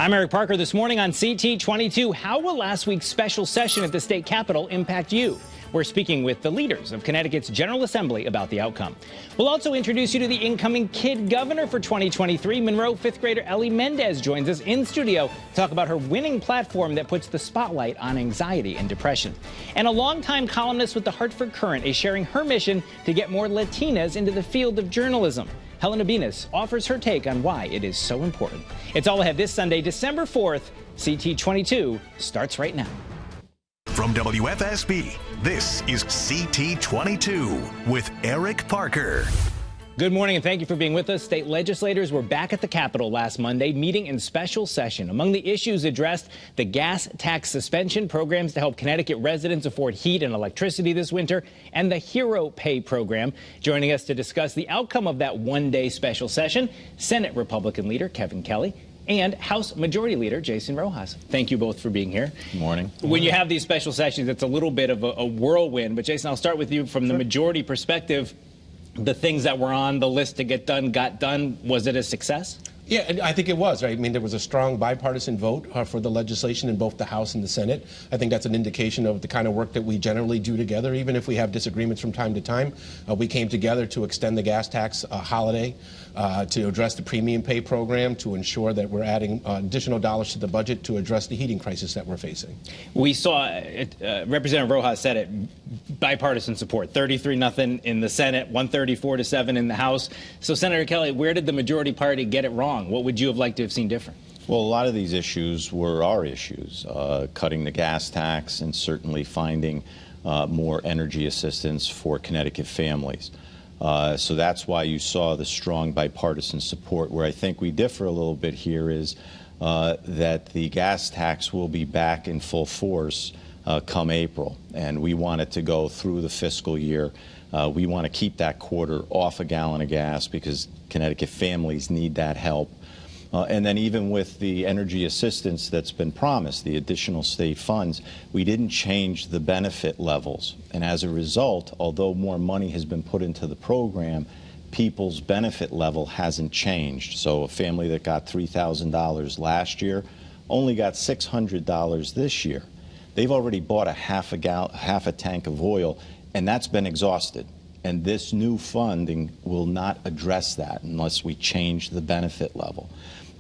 I'm Eric Parker. This morning on CT22, how will last week's special session at the state capitol impact you? We're speaking with the leaders of Connecticut's General Assembly about the outcome. We'll also introduce you to the incoming kid governor for 2023. Monroe fifth grader Ellie Mendez joins us in studio to talk about her winning platform that puts the spotlight on anxiety and depression. And a longtime columnist with the Hartford Courant is sharing her mission to get more Latinas into the field of journalism. Helena Benes offers her take on why it is so important. It's all ahead this Sunday, December 4th. CT22 starts right now. From WFSB, this is CT22 with Eric Parker. Good morning and thank you for being with us. State legislators were back at the Capitol last Monday, meeting in special session. Among the issues addressed, the gas tax suspension, programs to help Connecticut residents afford heat and electricity this winter, and the Hero Pay program. Joining us to discuss the outcome of that one-day special session, Senate Republican leader Kevin Kelly and House Majority Leader Jason Rojas. Thank you both for being here. Good morning. When you have these special sessions, it's a little bit of a whirlwind. But Jason, I'll start with you from the majority perspective. The things that were on the list to get done got done. Was it a success? Yeah, I think it was. Right? I mean, there was a strong bipartisan vote for the legislation in both the House and the Senate. I think that's an indication of the kind of work that we generally do together, even if we have disagreements from time to time. We came together to extend the gas tax holiday, to address the premium pay program, to ensure that we're adding additional dollars to the budget to address the heating crisis that we're facing. We saw, Representative Rojas said it, bipartisan support, 33-0 in the Senate, 134-7 in the House. So, Senator Kelly, where did the majority party get it wrong? What would you have liked to have seen different? Well, a lot of these issues were our issues, cutting the gas tax and certainly finding more energy assistance for Connecticut families. So that's why you saw the strong bipartisan support. Where I think we differ a little bit here is that the gas tax will be back in full force come April, and we want it to go through the fiscal year. We want to keep that quarter off a gallon of gas because Connecticut families need that help. And then even with the energy assistance that's been promised, the additional state funds, we didn't change the benefit levels. And as a result, although more money has been put into the program, people's benefit level hasn't changed. So a family that got $3,000 last year only got $600 this year. They've already bought a half a tank of oil, and that's been exhausted. And this new funding will not address that unless we change the benefit level.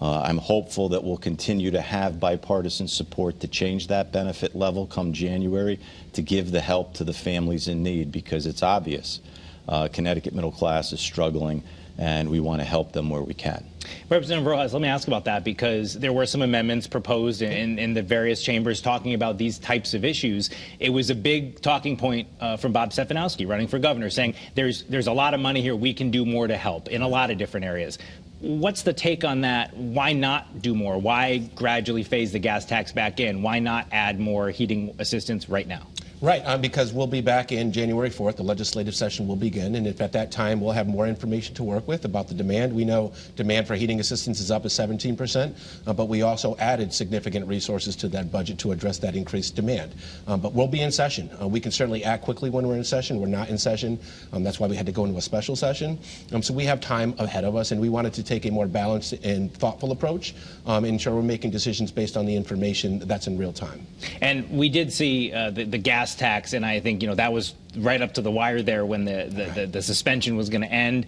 I'm hopeful that we'll continue to have bipartisan support to change that benefit level come January to give the help to the families in need, because it's obvious Connecticut middle class is struggling and we want to help them where we can. Representative Rojas, let me ask about that, because there were some amendments proposed in the various chambers talking about these types of issues. It was a big talking point from Bob Stefanowski running for governor, saying there's a lot of money here, we can do more to help in a lot of different areas. What's the take on that? Why not do more? Why gradually phase the gas tax back in? Why not add more heating assistance right now? Right, because we'll be back in January 4th. The legislative session will begin, and if at that time we'll have more information to work with about the demand. We know demand for heating assistance is up at 17%, but we also added significant resources to that budget to address that increased demand. But we'll be in session. We can certainly act quickly when we're in session. We're not in session. That's why we had to go into a special session. So we have time ahead of us, and we wanted to take a more balanced and thoughtful approach, ensure we're making decisions based on the information that's in real time. And we did see the gas tax, and I think that was right up to the wire there when the suspension was going to end,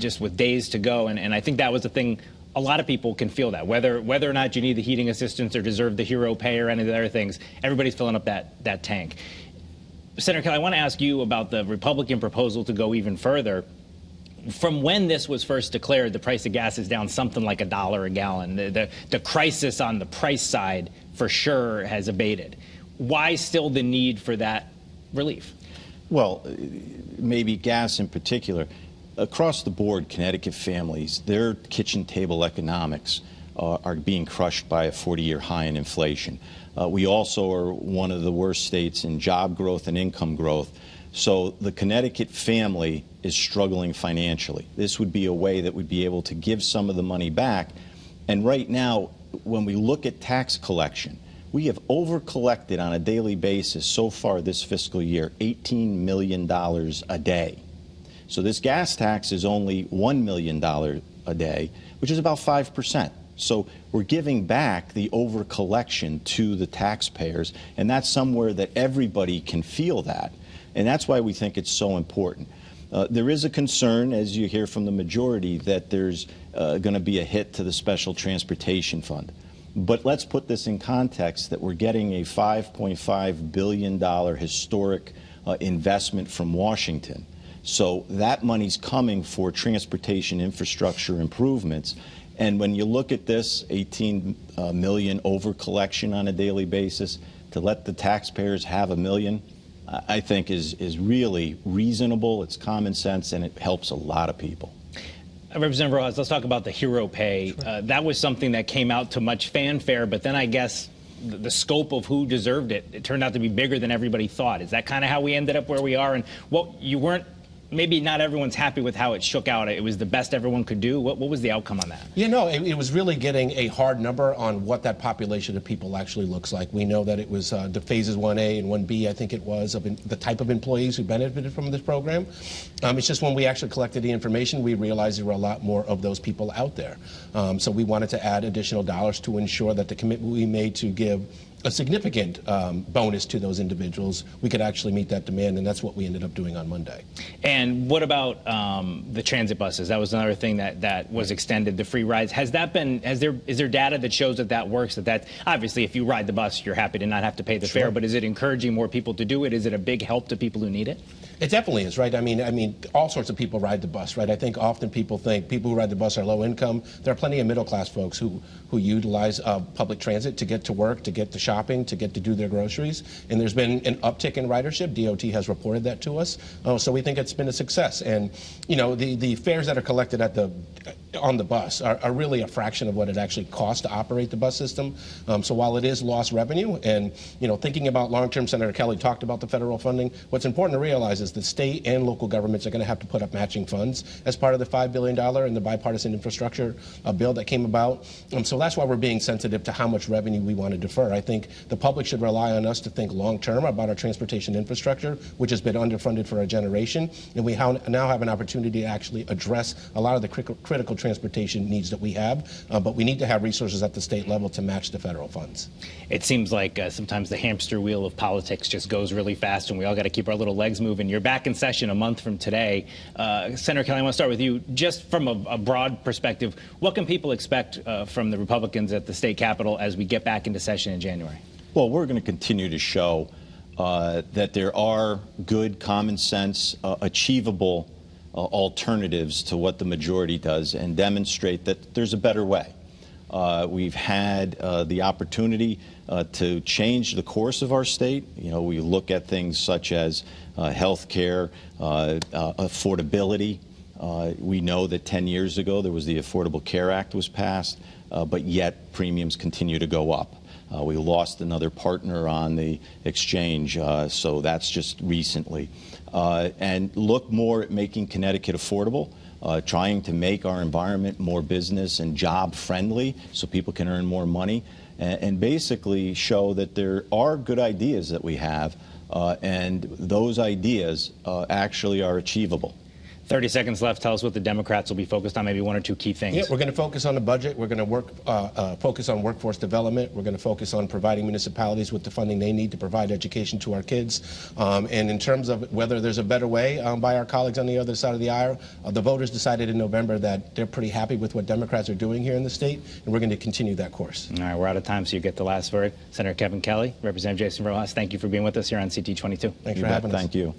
just with days to go, and I think that was the thing. A lot of people can feel that whether or not you need the heating assistance or deserve the hero pay or any of the other things, everybody's filling up that tank. Senator Kelly, I want to ask you about the Republican proposal to go even further. From when this was first declared, the price of gas is down something like $1 a gallon. The crisis on the price side for sure has abated. Why still the need for that relief? Well, maybe gas in particular. Across the board, Connecticut families, their kitchen table economics are being crushed by a 40-year high in inflation. We also are one of the worst states in job growth and income growth. So the Connecticut family is struggling financially. This would be a way that we'd be able to give some of the money back. And right now, when we look at tax collection, we have over-collected on a daily basis so far this fiscal year $18 million a day. So this gas tax is only $1 million a day, which is about 5%. So we're giving back the over-collection to the taxpayers, and that's somewhere that everybody can feel that. And that's why we think it's so important. There is a concern, as you hear from the majority, that there's going to be a hit to the Special Transportation Fund. But let's put this in context that we're getting a $5.5 billion historic investment from Washington. So that money's coming for transportation infrastructure improvements. And when you look at this 18 million over collection on a daily basis, to let the taxpayers have $1 million, I think is really reasonable, it's common sense, and it helps a lot of people. Representative Rojas, let's talk about the hero pay. Sure. That was something that came out to much fanfare, but then I guess the scope of who deserved it turned out to be bigger than everybody thought. Is that kind of how we ended up where we are? And you weren't, maybe not everyone's happy with how it shook out. It was the best everyone could do. What was the outcome on that? You know, it was really getting a hard number on what that population of people actually looks like. We know that it was the phases 1A and 1B, I think it was, of the type of employees who benefited from this program. It's just when we actually collected the information, we realized there were a lot more of those people out there. So we wanted to add additional dollars to ensure that the commitment we made to give a significant bonus to those individuals, we could actually meet that demand, and that's what we ended up doing on Monday. And what about the transit buses? That was another thing that was extended, the free rides. Is there data that shows that works? That obviously, if you ride the bus, you're happy to not have to pay the fare, but is it encouraging more people to do it? Is it a big help to people who need it? It definitely is, right? I mean, all sorts of people ride the bus, right? I think often people think people who ride the bus are low income. There are plenty of middle class folks who utilize public transit to get to work, to get to shopping, to get to do their groceries. And there's been an uptick in ridership. DOT has reported that to us. So we think it's been a success. And, you know, the fares that are collected on the bus are really a fraction of what it actually costs to operate the bus system. So while it is lost revenue, and, you know, thinking about long-term, Senator Kelly talked about the federal funding, what's important to realize is the state and local governments are going to have to put up matching funds as part of the $5 billion and the bipartisan infrastructure bill that came about. So that's why we're being sensitive to how much revenue we want to defer. I think the public should rely on us to think long-term about our transportation infrastructure, which has been underfunded for a generation, and we now have an opportunity to actually address a lot of the critical transportation needs that we have, but we need to have resources at the state level to match the federal funds. It seems like sometimes the hamster wheel of politics just goes really fast, and we all got to keep our little legs moving. You're back in session a month from today. Senator Kelly, I want to start with you. Just from a broad perspective, what can people expect from the Republicans at the state capitol as we get back into session in January? Well, we're going to continue to show that there are good, common sense, achievable alternatives to what the majority does, and demonstrate that there's a better way. We've had the opportunity to change the course of our state. You know, we look at things such as health care, affordability. We know that 10 years ago there was the Affordable Care Act was passed, but yet premiums continue to go up. We lost another partner on the exchange, so that's just recently. And look more at making Connecticut affordable, trying to make our environment more business and job friendly so people can earn more money, and basically show that there are good ideas that we have, and those ideas actually are achievable. 30 seconds left. Tell us what the Democrats will be focused on, maybe one or two key things. Yeah, we're going to focus on the budget. We're going to focus on workforce development. We're going to focus on providing municipalities with the funding they need to provide education to our kids. And in terms of whether there's a better way by our colleagues on the other side of the aisle, the voters decided in November that they're pretty happy with what Democrats are doing here in the state, and we're going to continue that course. All right, we're out of time, so you get the last word. Senator Kevin Kelly, Representative Jason Rojas, thank you for being with us here on CT22. Thanks for having us. Thank you.